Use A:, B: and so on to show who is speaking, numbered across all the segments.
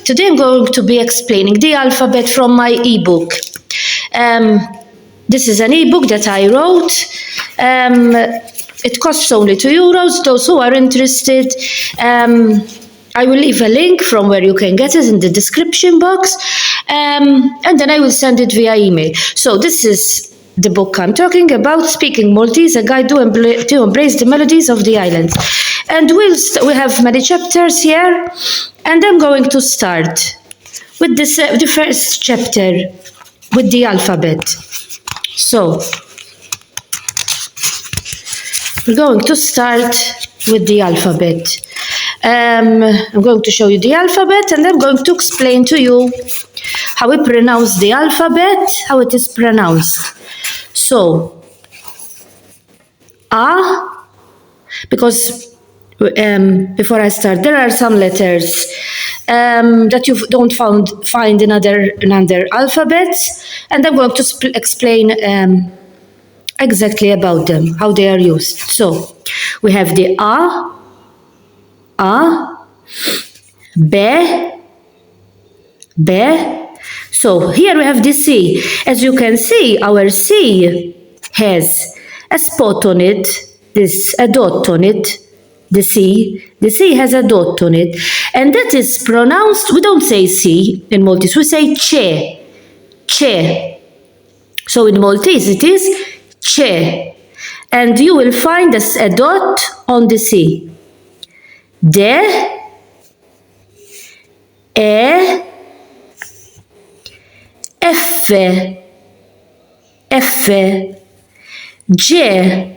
A: Today I'm going to be explaining the alphabet from my ebook. This is an ebook that I wrote. It costs only €2. Those who are interested, I will leave a link from where you can get it in the description box, and then I will send it via email. So this is the book I'm talking about, Speaking Maltese, a guide to embrace the melodies of the islands. And we have many chapters here, and I'm going to start with the first chapter, with the alphabet. So, we're going to start with the alphabet. I'm going to show you the alphabet, and I'm going to explain to you how we pronounce the alphabet, how it is pronounced. So, A, because before I start, there are some letters that you don't find in other alphabets, and I'm going to explain exactly about them, how they are used. So, we have the A, B. So here we have the C. As you can see, our C has a spot on it, a dot on it. The C has a dot on it, and that is pronounced. We don't say C in Maltese. We say che. So in Maltese it is che, and you will find a dot on the C. De, E, F, G.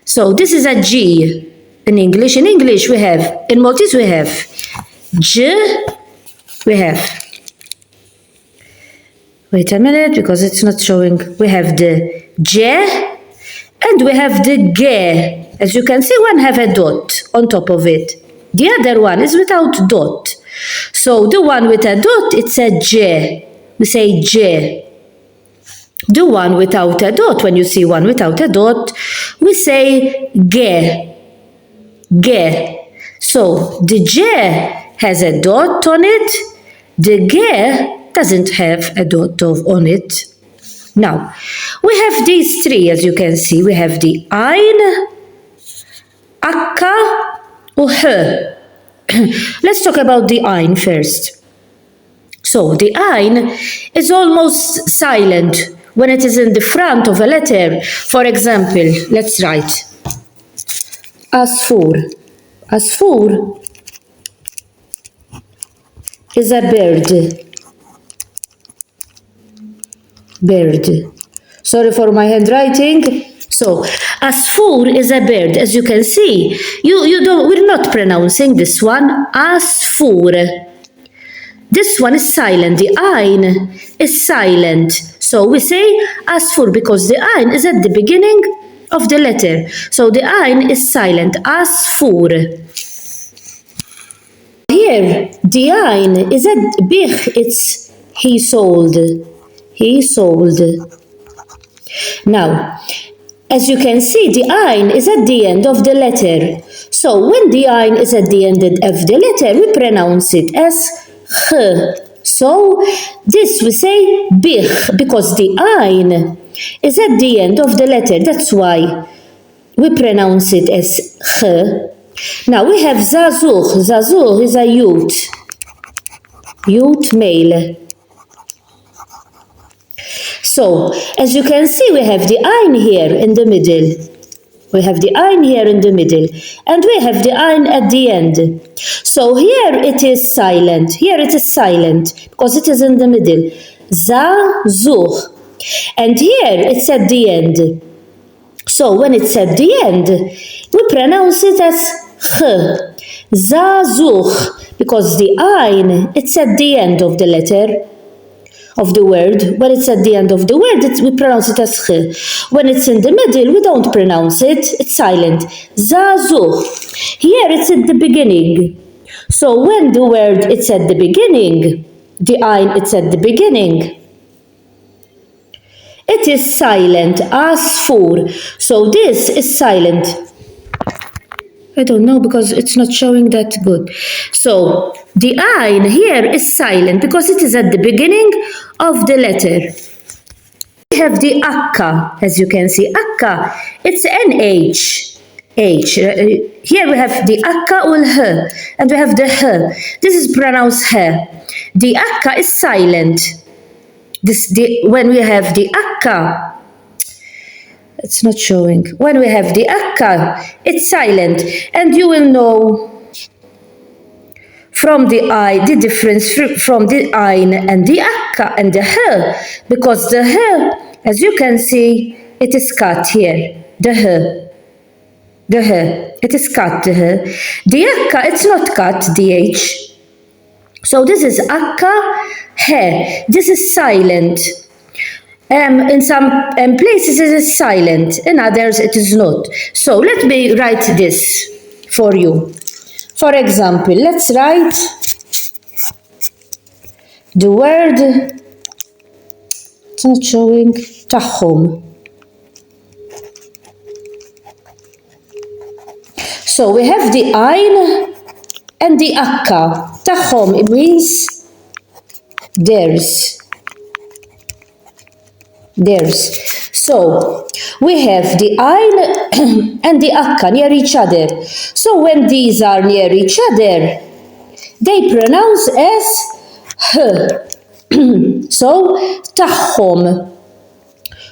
A: So this is a G in English. In English we have, in Maltese we have G, we have, wait a minute because it's not showing, we have the J and we have the G. As you can see, one have a dot on top of it. The other one is without dot. So the one with a dot, it's a J. We say J. The one without a dot, when you see one without a dot, we say G. So the J has a dot on it. The G doesn't have a dot on it. Now, we have these three, as you can see. We have the Ein, Akka, or H. Let's talk about the Ein first. So the Ein is almost silent when it is in the front of a letter. For example, let's write Asfur. Asfur is a bird. Sorry for my handwriting. So, Asfur is a bird. As you can see, we're not pronouncing this one Asfur. This one is silent. The Ein is silent. So we say Asfur because the Ein is at the beginning of the letter. So the Ein is silent. Asfur. Here, the Ein is at Bich. It's he sold. He sold. Now, as you can see, the Ein is at the end of the letter. So when the Ein is at the end of the letter, we pronounce it as Ch. So this we say Bich because the Ein is at the end of the letter. That's why we pronounce it as Ch. Now we have Zazuch. Zazuch is a youth male. So, as you can see, we have the Ein here in the middle. We have the Ein here in the middle. And we have the Ein at the end. So here it is silent. Here it is silent because it is in the middle. Zazuch. And here it's at the end. So when it's at the end, we pronounce it as Ch. Zazuch. Because the Ein, it's at the end of the letter. Of the word. When it's at the end of the word, we pronounce it as Ch. When it's in the middle, we don't pronounce it. It's silent. Zazuch. Here it's at the beginning. So when the word it's at the beginning, the Ein it's at the beginning, it is silent. Asfur. So this is silent. I don't know because it's not showing that good. So The ayn here is silent because it is at the beginning of the letter. We have the akka, as you can see, akka, it's an H. Here we have the akka or h, and we have the h. This is pronounced h. The akka is silent. When we have the akka, it's not showing. When we have the akka, it's silent, and you will know from the difference from the ayn and the akka and the h, because the h, as you can see, it is cut here. The h, it is cut. The h. The akka, it's not cut. The h. So this is akka, he. This is silent. In some places it is silent, in others it is not. So let me write this for you. For example, let's write the word, it's not showing, tahom. So we have the ayn and the akka. Tahom, it means theirs. So we have the ayn and the akka near each other. So when these are near each other, they pronounce as h. So tahom.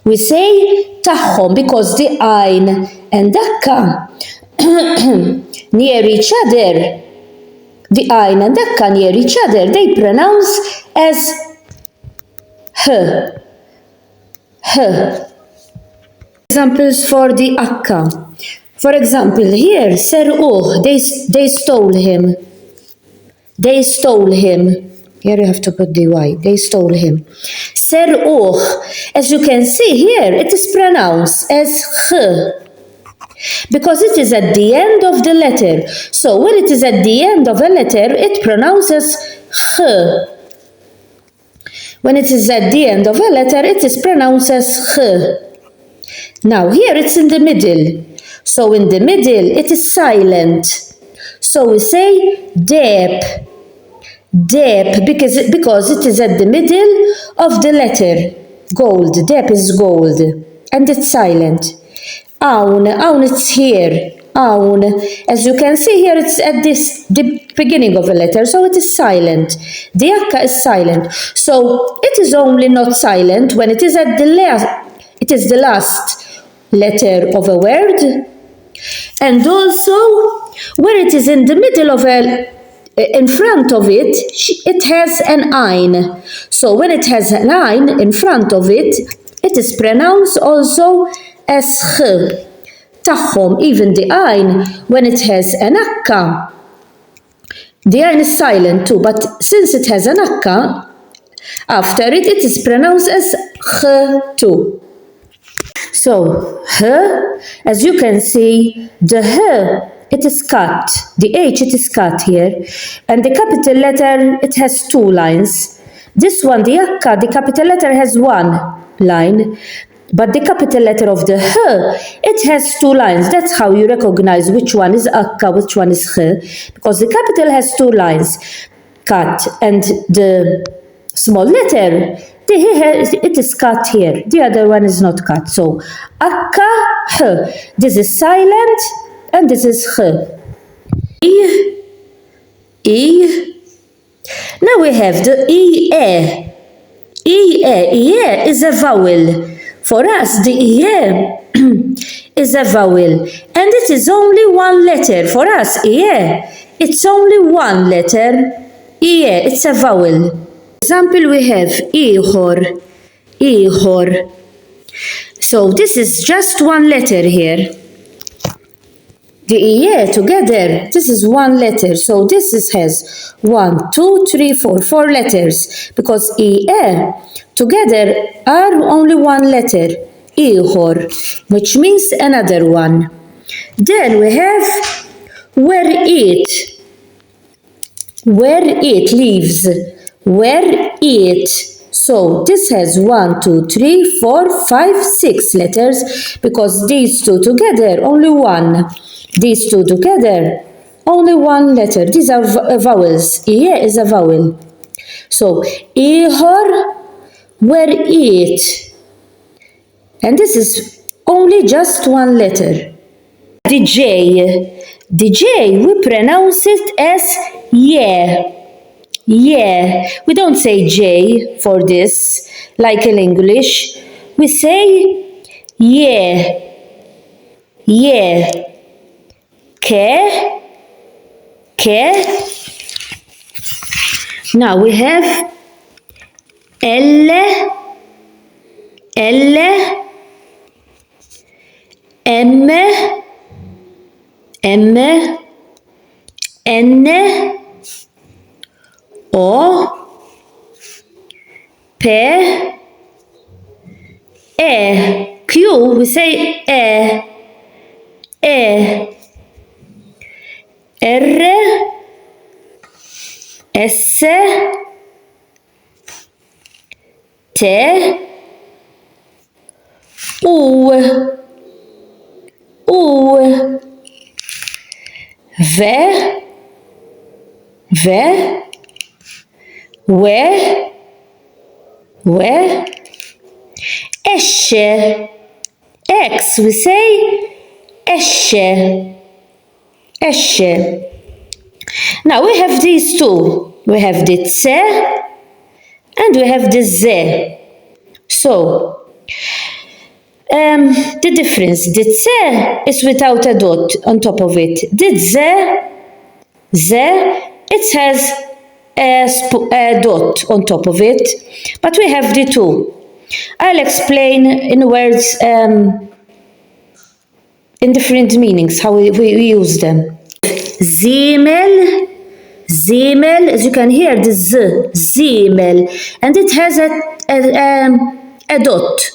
A: We say tahom because the ayn and akka near each other. The ayn and akka near each other, they pronounce as h. Examples for the akka. For example, here, ser'uh, they stole him. They stole him. Here you have to put the y. They stole him. Ser'uh, as you can see here, it is pronounced as h, because it is at the end of the letter. So when it is at the end of a letter, it pronounces h. When it is at the end of a letter, it is pronounced as h. Now here it's in the middle. So in the middle, it is silent. So we say dep. Dep, because it is at the middle of the letter. Gold, dep is gold. And it's silent. Aun, it's here. Aun. As you can see here, it's at the beginning of a letter, so it is silent. The akka is silent. So it is only not silent when it is at the last letter of a word, and also when it is in the middle of in front of it, it has an ayn. So when it has an ayn in front of it, it is pronounced also as h. Tahom, even the ayn, when it has an akka, the ayn is silent too, but since it has an akka, after it, it is pronounced as h too. So, h, as you can see, the h, it is cut, the h, it is cut here, and the capital letter, it has two lines. This one, the akka, the capital letter has one line, but the capital letter of the h, it has two lines. That's how you recognize which one is akka, which one is h, because the capital has two lines cut, and the small letter, it is cut here. The other one is not cut. So akka, h. This is silent, and this is h. E. Now we have the e. E is a vowel. For us, the e is a vowel, and it is only one letter. For us, it's only one letter. It's a vowel. Example, we have ihor. So this is just one letter here. The together, this is one letter. So this has 1, 2, 3, 4 letters, because together are only one letter, ihor, which means another one. Then we have where it leaves, where it. So this has 1, 2, 3, 4, 5, 6 letters, because these two together only one. These two together Only one letter. These are vowels. إيه is a vowel. So, إيهر ورقيت. And this is only just one letter. The J. The J, we pronounce it as yeah. Yeah. We don't say J for this, like in English. We say yeah. Yeah. K. K. Now we have L. L. M. M. N. O. P. E. Q, we say E. E. R. S. T. U. U. V. V. W. W. Esh. X, we say esh. Esh. Now we have these two. We have the tse and we have the ze. So, the difference, the tse is without a dot on top of it. The ze, it has a dot on top of it, but we have the two. I'll explain in words in different meanings how we use them. Zimel, zimel, as you can hear the z, zimel, and it has a dot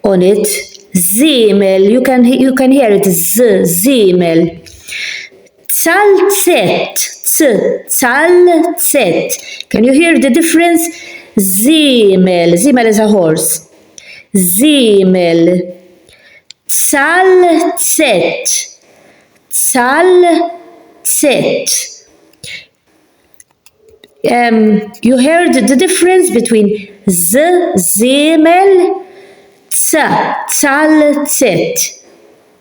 A: on it. Zimel, you can hear it z, zimel. Tzaltzet, tzaltzet. Can you hear the difference? Zimel, zimel is a horse. Zimel. Tzaltzet, tzaltzet. You heard the difference between z, zimel, tzaltzet,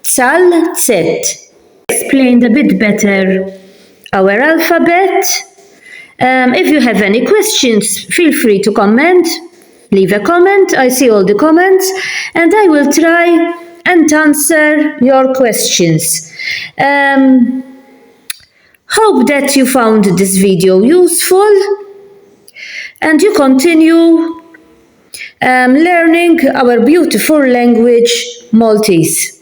A: tzaltzet. Explained a bit better our alphabet. If you have any questions, feel free to comment. Leave a comment. I see all the comments and I will try and answer your questions. Hope that you found this video useful and you continue learning our beautiful language, Maltese.